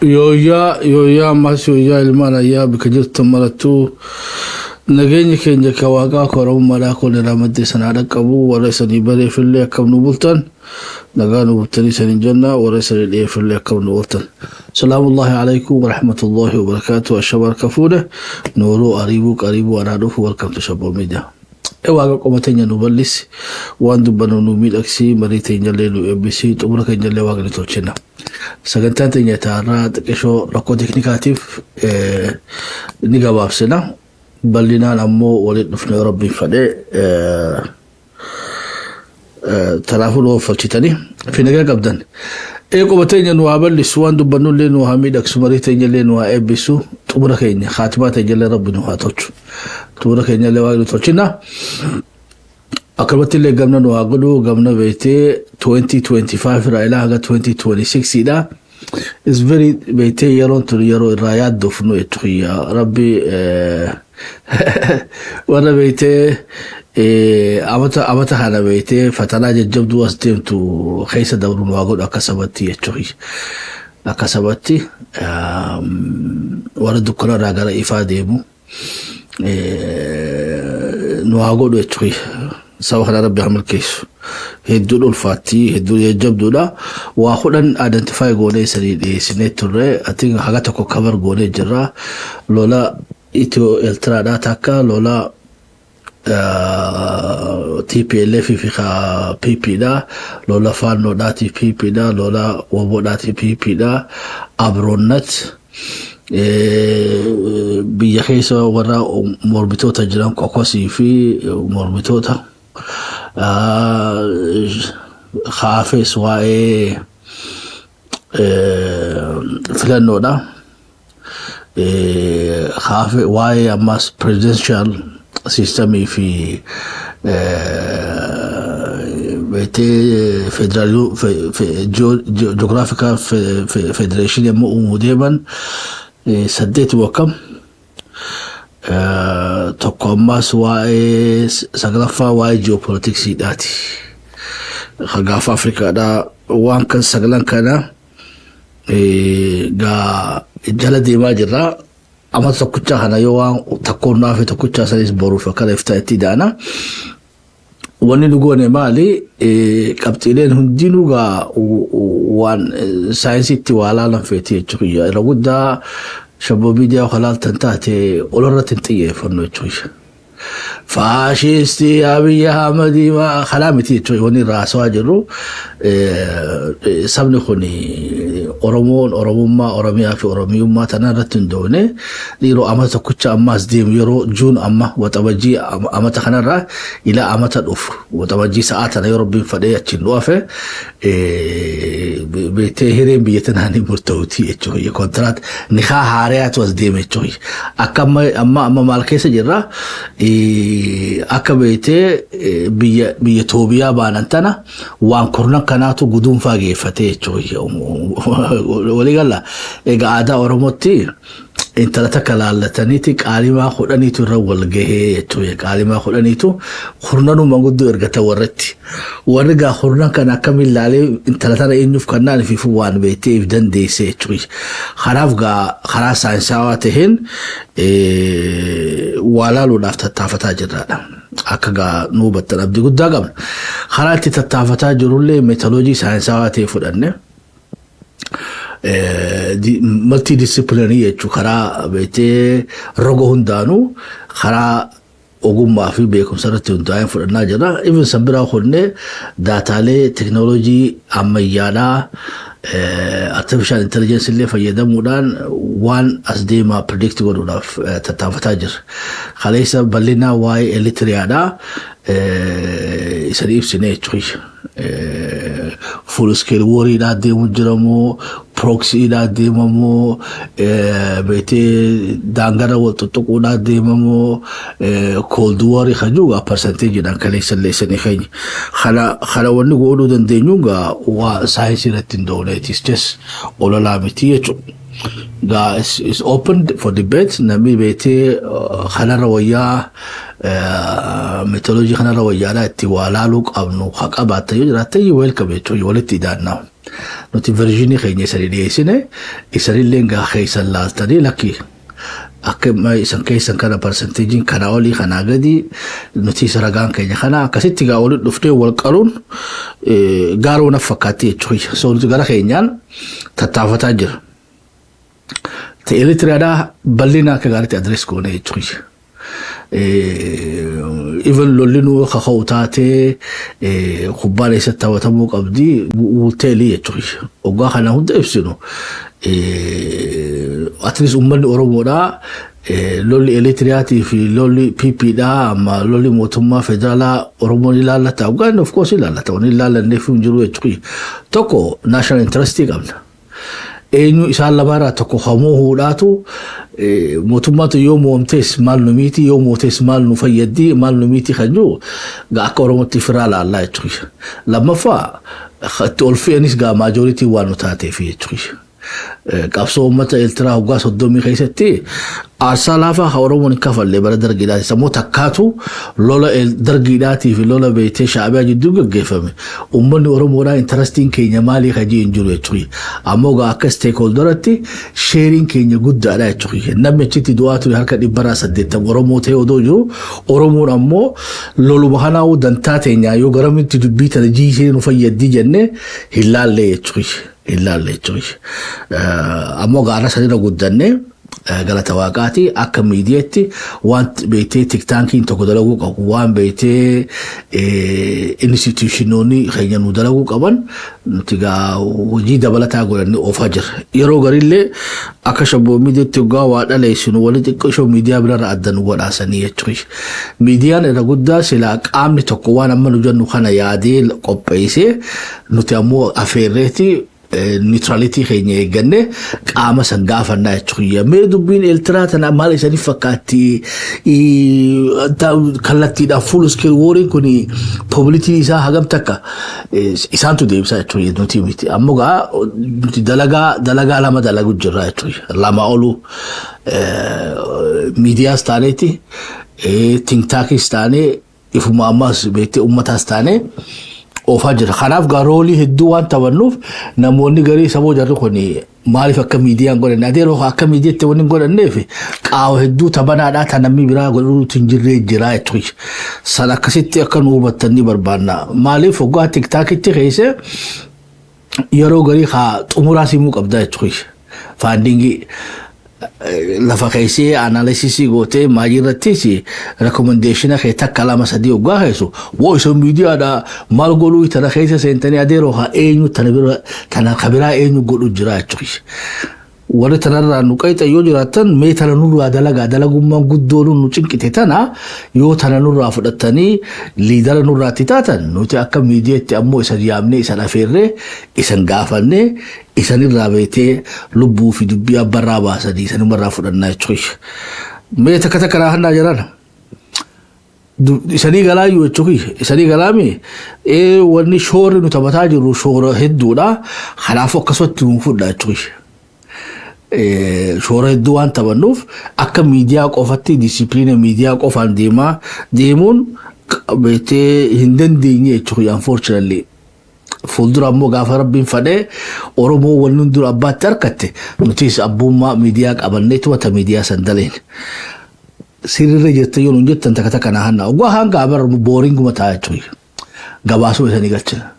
يويا ماس يويا المانا يا بكجرت مرتو نجيني كن جكواقا كرم ملاكو لرامد سنادك أبو ورئيس الإبرة في اللي كم نبلتن نجانو بتري سن الجنة ورئيس الإبرة في اللي كم نبلتن. سلام الله عليكم ورحمة الله وبركاته. الشباب كفوله نورو قريبو أنا روح welcome to Shabab Media. Ewa ko matanya nubalis wandu banonu milaksi marita injalelu ABC tumura kanjalle waga litolchena sagantanta nyatara takesho rako teknikatif niga babsena ballina nammo walid nufna rabbi fade tarafulo falchitani fi naga qabdan ko matanya nubalis wandu banonu lenu hamidaksi marita injalelu ABC tumura kanya khatimata injalle rabbi nuhatochu تورا كينيا لواجد توشينا أكرمت اللي قمنا نواقلو قمنا بيتي 2025 رأيلا هذا 2026 إذا is very بيتي يرون تري يرو الرايات دفنو يتخيا ربي وانا بيتي أمتا حانا بيتي فتنا جبدو واسديم تو خيسة دورو نواقل أكسبتي يتخي أكسبتي وانا دكنا راقل إفاديمو نواقول يتوي سواء خلال ربي عمل كيس هدول الفاتي هدول يجبدوا لا وأخونا identify قولي سنتوري أتين حاجاتكو cover قولي جرا لولا إتو الترا داتاكا لولا TPLF في خا PP دا لولا فانو داتي PP دا لولا وبو داتي PP دا أبرونت بيخيسا ورا مربطوتا جرام كوكوسي في مربطوتا خافس واي فلانو دا خاف واي اماس presidential system في بيتي فيدراليو في جغرافيكا في فيدريشن يمو ديما سديت وكم تقوماس واي سغلافا واي جيوبوليتكس داتي خغاف افريكا دا وان كان سغلان كان غا جلدي ما جرا اما تكوچا هنا يوان تكونا في تكوچا سيس بورو فكلا افتاتي دانا wani lugone mali kaptilen hundinuga wan science tiwala lan feti chuya rawda shabobidia khalal tantate olorrat intiye fanno chuya فاشيستي أبي أحمدي ما خلامتي توي وني راس واجرو سبني خوني أورموما أورميا في أورميوما تنارتن دونه ليرو أما تكوتش أما سديم يرو جون أما وتوجي أما تخنرا إلى أما تدوف وتوجي ساعات أنا يربي فدية تشلوافه بتهرين بيتنهني مرتوتي توي كونترات نخا هاريات وسديم توي أما مالكيس جرا akabete biya tobiya banantana wan kurna kanatu gudun fage fate choy waligalla ega ada oromoti inta takalalatanitik alima khudanitu rawal gehe toy alima khudanitu khurnanu mangudu ergata warati warga khurna kana kamil lale inta tara inuf kana fi fuwan bete ifdan dese choy kharafga kharasa insawatehen wala lu nafta tafata jirada akaga nubat abdi gudagam kharati tafata jurulle methodology science awate fudanne multidisciplinary chukara bete rogo hundanu khara ogumma fi bekum sarati undayn fudanna jara even sabira khonne datale technology amayala artificial intelligence اللي فيدا مودان وان أصديما predictable ولا تتفتاجر خليسا بلنا واي الليتريادا يسريب سنة شوي full scale war ila demo jiramo proxy ila demo bete dangara wato to ila demo cold war khajuga percentage dan kalisa leseni khani khala wani godo dan denyuga wa science ratin dole it is just olala mitiyecho guys is open for debate nami bete khala rawaya methodology khana rawaya la tiwala luk abnu khaqabata yurata welcome to yolati dan now nuti verjinii keenya isanii dhiyeessine isanillee gaa keessan laaltanii lakkii akka isan keessan kana percentagein kana olii kana gadi nuti saragaan keenya kana akkasitti gaa oli dhuftee wal qaruun gaaroo na fakkaatti jechuudha. So nuti gara keenyaan tattaafataa jira. Eritreadhaa bal'ina akka gaariitti adrees goone jechuudha. Even lollinuu kaka'u taatee kubbaan eessatti taphatamuu qabdi wuteelii jechuudha. Oggaa kana hunda ibsinu at least uummanni Oromoodhaa lolli Eritriyaatii fi lolli PPdhaa amma lolli mootummaa federaalaa Oromoon ilaallata. Oggaan of course ilaallata. Waan ilaallanneef hin jiru jechuudha. Tokko national interestii qabna. Eenyu isaan lamaarraa tokko hamoo huudhaatu mootummaatu yoo moomtees maal nu miiti yoo mootees maal nu fayyaddi maal nu miiti kan jiru akka Oromootti firaa laallaa jechuudha. Lammaffaa itti ol fe'anis gaa maajoritii waan nu taateef jechuudha. Qabsoo uummata Eertiraa waggaa 30 keessatti aarsaa laafaa Oromoon hin kafallee bara dargiidhaati. Sammuu takkaatu lola dargiidhaatii fi lola beektee Shaabiyaa jidduu gaggeeffame. Uummanni Oromoodhaa intarastiin keenya maalii hajii hin jiru jechuudha. Ammoo gaa akka stakeholderatti sheeriin keenya guddaadha jechuudha. Namni achitti du'aa ture harka 180 Oromoo ta'ee odoo jiru Oromoon ammoo loluma kanaa dantaa teenyaa yoo garamitti dubbii tana jiisee nu fayyaddi jennee hin laallee jechuudha. Ilaalle jechuudha. Ammoo gaara sanirra guddannee galata waaqaati akka miidiyaatti waan beektee tiktaankiin tokko dalaguu qabu waan beektee instituutiinoonni keenya nu dalaguu qaban nuti gaa hojii dabalataa godhannee oofaa jirra. Yeroo garillee akka shabboo miidiyaatti waggaa waa dhaleessinu wali xiqqoo miidiyaa birarra adda nu godhaasanii jechuudha. Miidiyaan irra guddaa silaa qaamni tokko waan amma nu jennu kana yaadee qopheessee nuti ammoo afeerreetti neutrality keenya eegganne qaama san gaafannaa jechuudha. Mee dubbiin Eertiraa tana maal isaniif fakkaatti kallattiidhaan full scale warriin kun publicity isaa hagam takka isaantu deebisaa jechuudha nuti miti. Ammoo gaa nuti dalagaa lama dalagu jirra jechuudha. Lama olu miidiyaas taaneeti tinktaakis taanee ifuma ammas beektee uummataas taanee oofaa jira. Kanaaf gaa roolii hedduu waan taphannuuf namoonni garii saboo jarri kun maaliif akka miidiyaan godhanne adeeroo akka miidiyaatti waan hin godhanneef qaawa hedduu taphanaadhaa tan namni biraa godhuutu hin jirree jira jechuudha. San akkasitti akka nu hubattan ni barbaanna. Maaliif waggaa tiktaakitti keessa yeroo garii haa xumuraa simuu qabda jechuudha. Faandingii lafa keessee analysis gootee maajirrattis recommendation kee takka lama sadii waggaa keessu woo isa miidiyaadha maal godhuu tana keessa seentanii adeeroo haa eenyu tana kabiraa eenyu godhu jira jechuudha. Warri tanarraa nu qayxa yoo jiraatan mee tana nurraa dalagummaan guddoon nu cinqite tana yoo tana nurraa fudhatanii liidara nurraatti taatan nuti akka miidiyaatti ammoo isa yaamnee isa afeerree isan gaafannee isanirraa beetee lubbuu fi dubbii abbarraa baasanii isanumarraa fudhannaa jechuudha. Mee takka takka raahannaa jiraan isanii galaayyuu jechuudha. Isanii galaami wanni shoorri nu taphataa jirru shoora hedduudha. Kanaafuu akkasumatti nu fudhaa jechuudha. Shoora hedduu waan taphannuuf akka miidiyaa qofatti disipiliina miidiyaa qofaan deemuun beektee hin dandeenye jechuudha unfortunately. Fuuldura ammoo gaafa rabbiin fadhee Oromoo wanni dura abbaatti harkatte nutis abbummaa miidiyaa qabanneetu wata miidiyaa sandaleen. Sirriirra jirte yoo nuun jettan takka takka naa hannaa. Oggaa hanga abar booringuma ta'a jechuudha. Gabaasuu isanii galchina.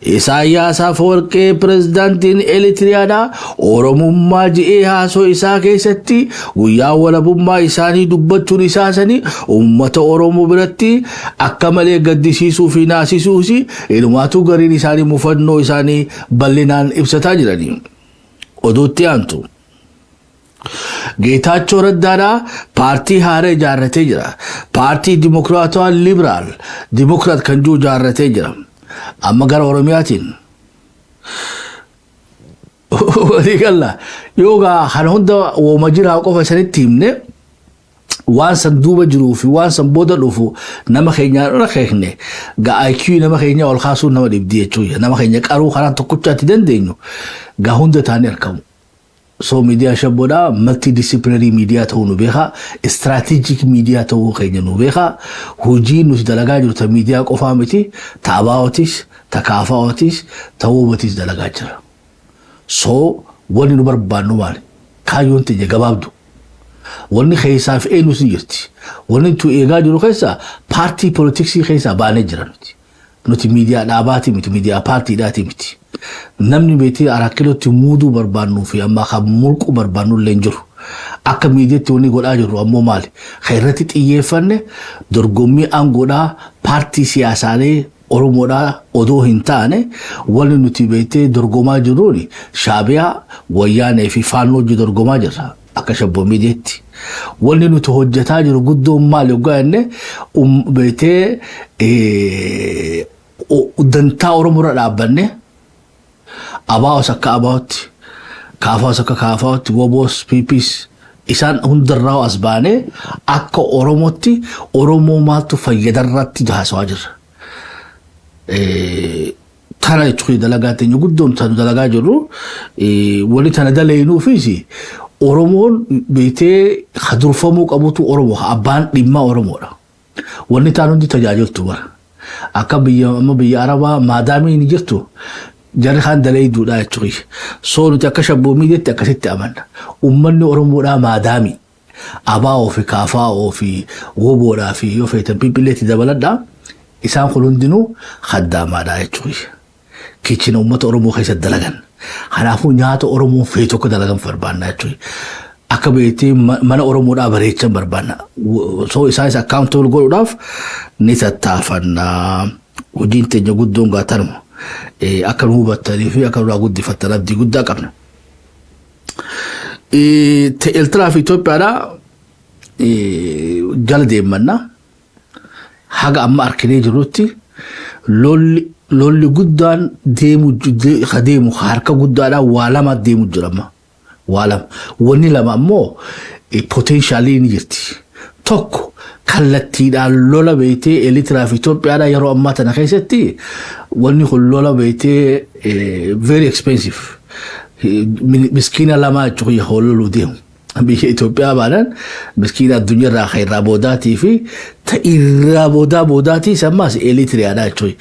Isaayyaas Afwerqee pirezidaantiin Eritiriyaadhaa Oromummaa ji'ee haasoo isaa keessatti guyyaa walabummaa isaanii dubbachuun isaanii uummata Oromoo biratti akka malee gaddisiisuu fi naasisuus ilmaatu gariin isaanii mufannoo isaanii bal'inaan ibsataa jiranii. Oduutti aantu. Geetaachoo Raddaadhaa paartii haaraa ijaarratee jira. Paartii Dimokiraatawaa Liberaal Dimokiraat kan jiru ijaarratee jira. Amma gara Oromiyaatiin walii galla yoogaa kan hunda wooma jiraa qofa isanitti himne waan san duuba jiruu fi waan san booda dhufu nama keenya irra keekne gaa IQ nama keenya ol kaasuu nama dhibdi jechuudha. Nama keenya qaruu kanaan tokkochaatti dandeenyu gaa hunda taanee argamu. So miidiyaa shabboodhaa multidisciplinary miidiyaa ta'uu nu beekaa, strategic miidiyaa ta'uu keenya nu beekaa, hojii nuti dalagaa jiru ta miidiyaa qofaa miti, ta abaa'ootis, ta kaafa'ootis, ta hubatis dalagaa jira. So wanni nu barbaannu maali? Kaayyoon teenya gabaabdu. Wanni keessaaf eenyus ni jirti. Wanni tu eegaa jiru keessa paartii politiksii keessaa baanee jira nuti. Nuti miidiyaa dhaabaati miti, miidiyaa paartiidhaati miti. Namni beetii araakilootti muuduu barbaannu fi amma kan mulquu barbaannu illee jiru. Akka miidiyaatti wanni godhaa jirru ammoo maali? Irratti xiyyeeffanne dorgommii aangoodhaa paartii siyaasaalee Oromoodhaa odoo hin taane wanni nuti beetee dorgomaa jirruuni Shaabiyaa, Wayyaanee fi Faannoo hojii dorgomaa jirra. Akka shabboo miidiyaatti. Wanni nuti hojjetaa jiru guddoon maali yoggaa jenne beetee dantaa Oromoorra dhaabbanne abaa'os akka abaa'otti, kaafaa'os akka kaafaa'otti, woboos, piipis isaan hundarraa as baanee akka Oromootti Oromoo maaltu fayyadarratti haasawaa jirra. Tana jechuun dalagaa teenya guddoon tanu dalagaa jirru wali tana daleenuufis Oromoon beetee hadurfamuu qabutu Oromoo abbaan dhimma Oromoodha. Wanni taan hundi tajaajiltu bara. Akka biyya Arabaa maadaamii ni jirtu jarri kan daleeyduudha jechuun. So nuti akka shabboo miidiyaatti akkasitti amanna. Uummanni Oromoodhaa maadaamii abaa'oo fi kaafaa'oo fi woboodhaa fi yoo feetan piipilleetti dabaladhaa isaan kun hundinuu haddaamaadhaa jechuun. Kichina uummata Oromoo keessatti dalagan. Kanaafuu nyaata Oromoo fe'ee tokko dalagan barbaanna jechuun. Akka beektii mana Oromoodhaa bareechan barbaanna. So isaanis accountable godhuudhaaf ni tattaafanna. Hojiin teenya guddoon gaatanuma. Akka nu hubattanii fi akka nurraa guddifattan abdii guddaa qabna. Eertiraa fi Itoophiyaadhaa jala deemanna. Haga amma arkinee jirutti lolli guddaan deemu harka guddaadhaan waa lama deemu jirama. Waa lama. Wanni lama ammoo potentiaalii ni jirti. Tokko kallattiidhaan lola beetee Eertiraa fi Itoophiyaadhaa yeroo ammaa tana keessatti wanni kun lola beetee very expensive. Miskiina lama jechuun hoololuu deemu. Biyya Itoophiyaa baadhaan miskiina addunyaarraa irraa boodaatii fi irraa boodaatii sammaas Eertiraadhaa jechuudha.